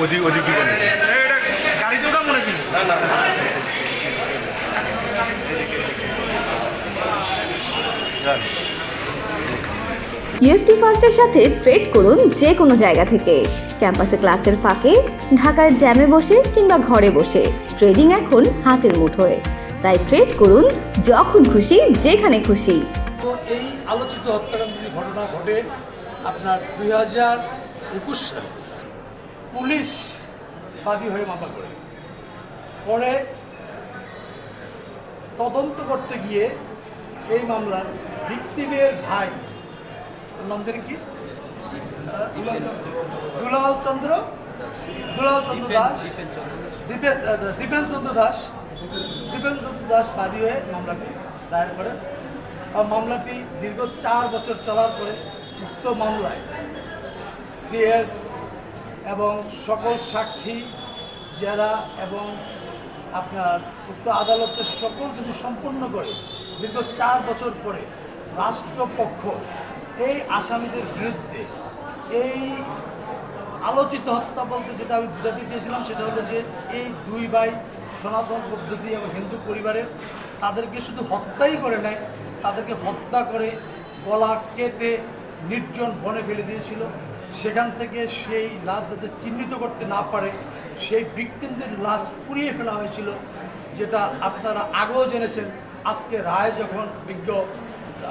ওদিক ওদিক দিকে গাড়িতে ওটা মনে কি না না ইউএফটি ফার্স্টের সাথে ট্রেড করুন যে কোনো জায়গা থেকে। ক্যাম্পাসে ক্লাসের ফাঁকে, ঢাকার জ্যামে বসে কিংবা ঘরে বসে ট্রেডিং এখন হাতের মুঠোয়। তাই ট্রেড করুন যখন খুশি, যেখানে খুশি। তো এই আলোচিত হত্যাকাণ্ডের ঘটনা ঘটে আপনার 2021 সালে। পুলিশ বাদী হয়ে মামলা করে, পরে তদন্ত করতে গিয়ে এই মামলার ভিকটিমের ভাই, নাম জানি কি, দুলাল চন্দ্র দাস, দীপেন চন্দ্র দাস বাদী হয়ে মামলাটি দায়ের করেন। মামলাটি দীর্ঘ 4 বছর চলার পরে উক্ত মামলায় সিএস এবং সকল সাক্ষী যারা এবং আপনার উক্ত আদালতের সকল কিছু সম্পন্ন করে দীর্ঘ 4 বছর পরে রাষ্ট্রপক্ষ এই আসামিদের বিরুদ্ধে এই আলোচিত হত্যা বলতে যেটা আমি বুঝাতে চেয়েছিলাম সেটা হলো যে এই দুই ভাই সনাতন পদ্ধতি এবং হিন্দু পরিবারের, তাদেরকে শুধু হত্যাই করে নেয়, তাদেরকে হত্যা করে গলা কেটে নির্জন বনে ফেলে দিয়েছিল। সেখান থেকে সেই লাশ যাতে চিহ্নিত করতে না পারে সেই ভিকটিমদের লাশ পুড়িয়ে ফেলা হয়েছিল, যেটা আপনারা আগেও জেনেছেন। আজকে রায় যখন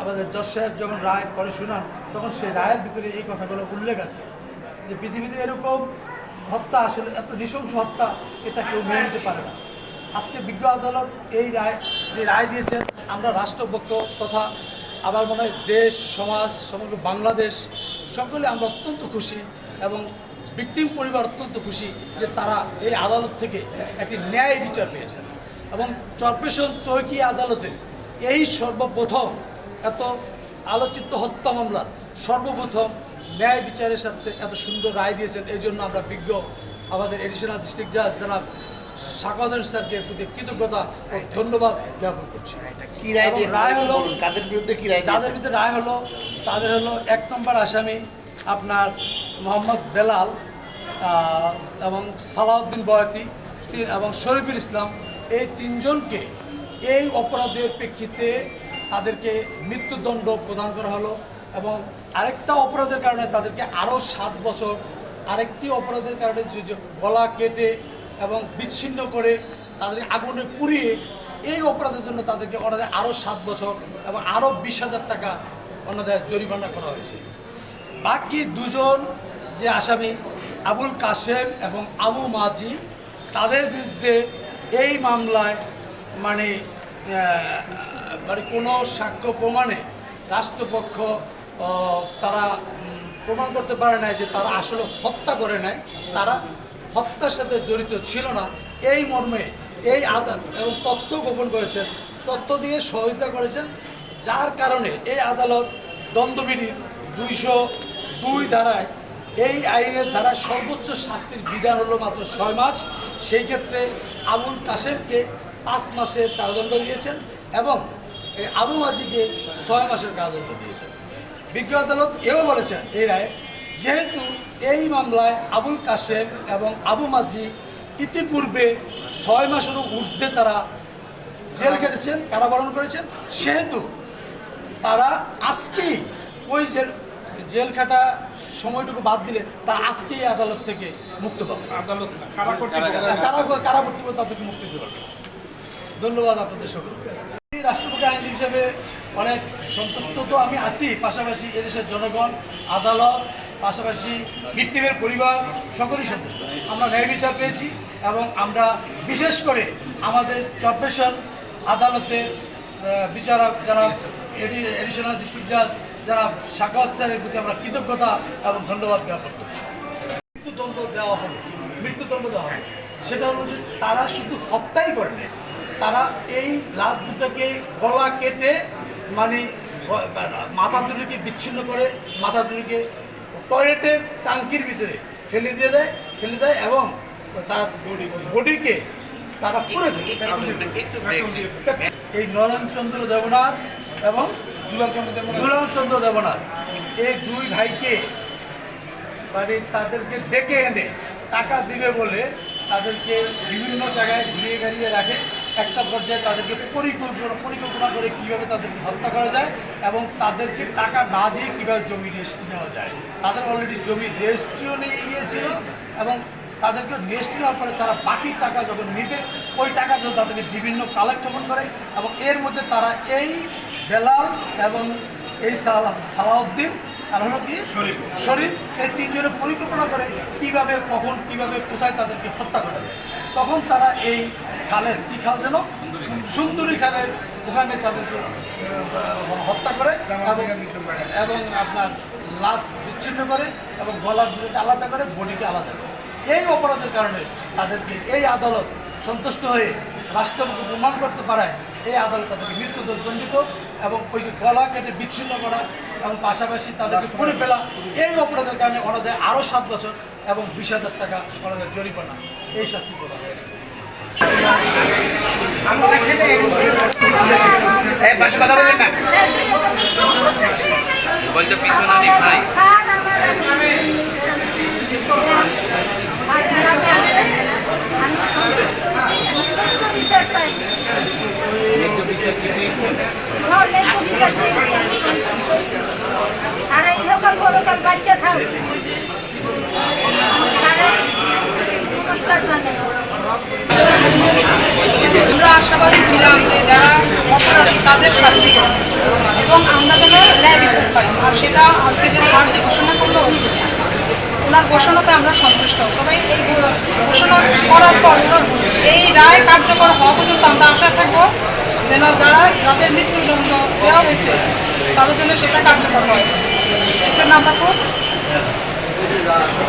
আমাদের জজ সাহেব যখন রায় করে শোনান, তখন সেই রায়ের ভিতরে এই কথাগুলো উল্লেখ আছে যে পৃথিবীতে এরকম হত্যা, আসলে এত নৃশংস হত্যা, এটা কেউ মেনে নিতে পারে না। আজকে বিজ্ঞ আদালত এই রায় দিয়েছেন, আমরা রাষ্ট্রপক্ষ তথা আবার মনে হয় দেশ সমাজ সমগ্র বাংলাদেশ সকলে আমরা অত্যন্ত খুশি এবং ভিকটিম পরিবার অত্যন্ত খুশি যে তারা এই আদালত থেকে একটি ন্যায় বিচার পেয়েছেন। এবং কর্পোরেশন চৌকি আদালতে এই সর্বপ্রথম এত আলোচিত হত্যা মামলার সর্বপ্রথম ন্যায় বিচারের সাথে এত সুন্দর রায় দিয়েছেন। এই জন্য আমরা বিজ্ঞ আমাদের এডিশনাল ডিস্ট্রিক্ট জাজ জনাব শাকাওয়াত স্যারকে প্রতি কৃতজ্ঞতা ও ধন্যবাদ জ্ঞাপন করছি। রায় হলো কাদের বিরুদ্ধে কি রায়? যাদের বিরুদ্ধে রায় হলো তাদের হলো 1 নম্বর আসামি আপনার মোহাম্মদ বেলাল এবং সালাউদ্দিন বয়াতি এবং শরীফুল ইসলাম, এই 3 জনকে এই অপরাধের প্রেক্ষিতে তাদেরকে মৃত্যুদণ্ড প্রদান করা হলো। এবং আরেকটা অপরাধের কারণে তাদেরকে আরও 7 বছর, আরেকটি অপরাধের কারণে গলা কেটে এবং বিচ্ছিন্ন করে তাদের আগুনে পুড়িয়ে, এই অপরাধের জন্য তাদেরকে ওনাদের আরও 7 বছর এবং আরও 20,000 টাকা ওনাদের জরিমানা করা হয়েছে। বাকি 2 জন যে আসামি আবুল কাশেম এবং আবু মাজি, তাদের বিরুদ্ধে এই মামলায় মানে কোনো সাক্ষ্য প্রমাণে রাষ্ট্রপক্ষ তারা প্রমাণ করতে পারে না যে তারা আসলে হত্যা করে নাই, তারা হত্যার সাথে জড়িত ছিল না, এই মর্মে এই আদালত এবং তথ্য গোপন করেছেন, তথ্য দিয়ে সহযোগিতা করেছেন, যার কারণে এই আদালত দণ্ডবিধির 202 ধারায় এই আইনের ধারা সর্বোচ্চ শাস্তির বিধান হলো মাত্র 6 মাস। সেই ক্ষেত্রে আবুল কাশেমকে 5 মাসের কারাদণ্ড দিয়েছেন এবং আবু মাজিকে 6 মাসের কারাদণ্ড দিয়েছেন। বিজ্ঞ আদালত এও বলেছেন এই রায়ে, যেহেতু এই মামলায় আবুল কাশেম এবং আবু মাজি ইতিপূর্বে 6 মাসেরও ঊর্ধ্বে তারা জেল কেটেছেন, কারাবরণ করেছেন, সেহেতু তারা আজকেই ওই জেল খাটা সময়টুকু বাদ দিলে তারা আজকেই আদালত থেকে মুক্ত পাবে। আদালত কারা কর্তৃপক্ষ তাদেরকে মুক্তি দিতে পারবে। ধন্যবাদ আপনাদের সকলকে। রাষ্ট্রপতি আইনজীবী হিসেবে অনেক সন্তুষ্ট তো আমি আছি, পাশাপাশি এদেশের জনগণ, আদালত, পাশাপাশি ভিকটিমের পরিবার সকলেই সন্তুষ্ট। আমরা ন্যায় বিচার পেয়েছি এবং আমরা বিশেষ করে আমাদের কর্পোরেশন আদালতের বিচারক যারা এডিশনাল ডিস্ট্রিক্ট জাজ যারা শাকাওয়াত স্যারের প্রতি আমরা কৃতজ্ঞতা এবং ধন্যবাদ জ্ঞাপন করছি। মৃত্যুদণ্ড দেওয়া হলো, সেটা হলো যে তারা শুধু হত্যাই করে নেয়, তারা এই লাশ দুটোকে গলা কেটে মানে মাথা দুটোকে বিচ্ছিন্ন করে মাথা দুটোকে টয়লেটের টাঙ্কির ভিতরে ফেলে দেয় এবং তার বডিকে তারা পুড়ে এই নরেনচন্দ্র দেবনাথ এবং দুলাল চন্দ্র দেবনাথ এই দুই ভাইকে মানে তাদেরকে ডেকে এনে টাকা দিবে বলে তাদেরকে বিভিন্ন জায়গায় ঘুরিয়ে গাড়িয়ে রাখে। একটা পর্যায়ে তাদেরকে পরিকল্পনা করে কীভাবে তাদেরকে হত্যা করা যায় এবং তাদেরকে টাকা না দিয়ে কীভাবে জমি রেজিস্ট্রি নেওয়া যায়। তাদের অলরেডি জমি রেজিস্ট্রিও নিয়ে গিয়েছিল এবং তাদেরকে রেজিস্ট্রি নেওয়ার পরে তারা বাকি টাকা যখন নিবে ওই টাকাগুলো তাদেরকে বিভিন্ন কালেকশন করে এবং এর মধ্যে তারা এই বেলাল এবং এই সালাউদ্দিন আর হলো কি শরীফ এই তিনজনের পরিকল্পনা করে কীভাবে কখন কীভাবে কোথায় তাদেরকে হত্যা করা যায়। তখন তারা এই খালের কী খাল যেন সুন্দরী খালের ওখানে তাদেরকে হত্যা করে এবং আপনার লাশ বিচ্ছিন্ন করে এবং গলার দুটোকে আলাদা করে বডিকে আলাদা করে। এই অপরাধের কারণে তাদেরকে এই আদালত সন্তুষ্ট হয়ে রাষ্ট্রপতি প্রমাণ করতে পারায় এই আদালত তাদেরকে মৃত্যুদণ্ডিত এবং ওই যে গলা কেটে বিচ্ছিন্ন করা এবং পাশাপাশি তাদেরকে খুঁড়ে ফেলা এই অপরাধের কারণে ওনাদের আরও 7 বছর এবং 20,000 টাকা ওনাদের জরিমানা এই শাস্তি প্রদান। কথা বলেন না বলতে পিছনে ভাই বাচ্চা থাক আমরা আশাবাদী ছিলাম যে যারা অপরাধী তাদের শাস্তি হবে এবং আমরা যেন ন্যায় বিচার পাই। আর সেটা আজকে যে স্যার যে ঘোষণা করলো ওনার ঘোষণাতে আমরা সন্তুষ্ট। তবে এই ঘোষণা করার পর এই রায় কার্যকর হওয়া পর্যন্ত আমরা আশা থাকবো যেন যাদের মৃত্যুদণ্ড দেওয়া হয়েছে তাদের জন্য সেটা কার্যকর হয়। এর জন্য আমরা খুব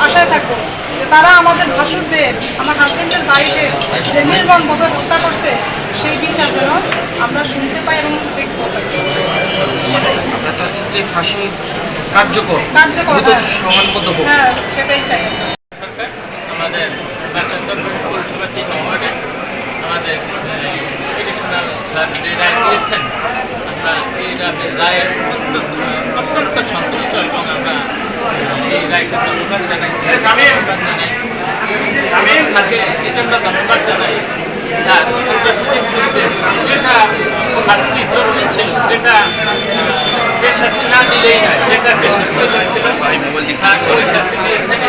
আশায় থাকবো যে তারা আমাদের ভাসুরদের আমার হাজবেন্ডের বাড়িতে যে নির্মমভাবে হত্যা করছে সেই বিচার যেন আমরা শুনতে পাই এবং দেখতে পাই। সেটাই আমরা চাচ্ছি যে ফাঁসি কার্যকর সমানবদ্ধ হোক। হ্যাঁ, সেটাই চাই। আমাদের আমাদের এডিশনাল স্যার যে রায় দিয়েছেন আমরা এই রায়ের অত্যন্ত সন্তুষ্ট এবং আমরা এই রায়কে ধন্যবাদ জানাই আমি স্যারকে এই জন্য ধন্যবাদ জানাই। যেটা শাস্তি জরুরি ছিল, যেটা যে শাস্তি না দিলেই না, যেটা বেশি প্রয়োজন ছিল শাস্তি দিয়েছেন।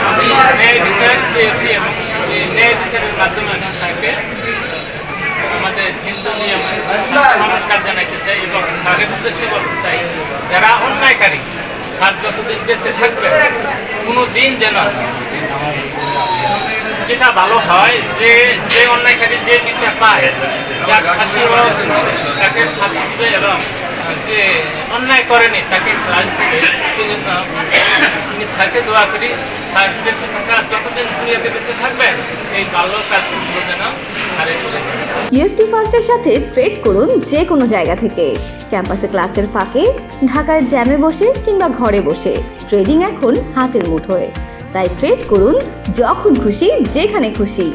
আমি ন্যায় বিচার পেয়েছি এবং এই ন্যায় বিচারের মাধ্যমে আমি স্যারকে আমাদের হিন্দু নিয়মে নমস্কার জানাইতে চাই এবং স্যারের উদ্দেশ্যে বলতে চাই যারা অন্যায়কারী স্যার যতদিন বেঁচে থাকবে কোনো দিন যেন যেটা ভালো হয় যে অন্যায়কারী যে বিচার পায় যার ফাঁসি তাকে ফাঁসি দিবে এবং যে অন্যায় করেনি তাকে সেজন্য আমি স্যারকে দোয়া করি স্যার বেঁচে থাকা যতদিন দুনিয়াতে বেঁচে থাকবেন এই বাল্য কাজগুলো যেন স্যারের চলে। ইউএফটি ফার্স্টের সাথে ট্রেড করুন যে কোনো জায়গা থেকে। ক্যাম্পাসে ক্লাসের ফাঁকে, ঢাকার জ্যামে বসে কিংবা ঘরে বসে ট্রেডিং এখন হাতের মুঠোয়। তাই ট্রেড করুন যখন খুশি যেখানে খুশি।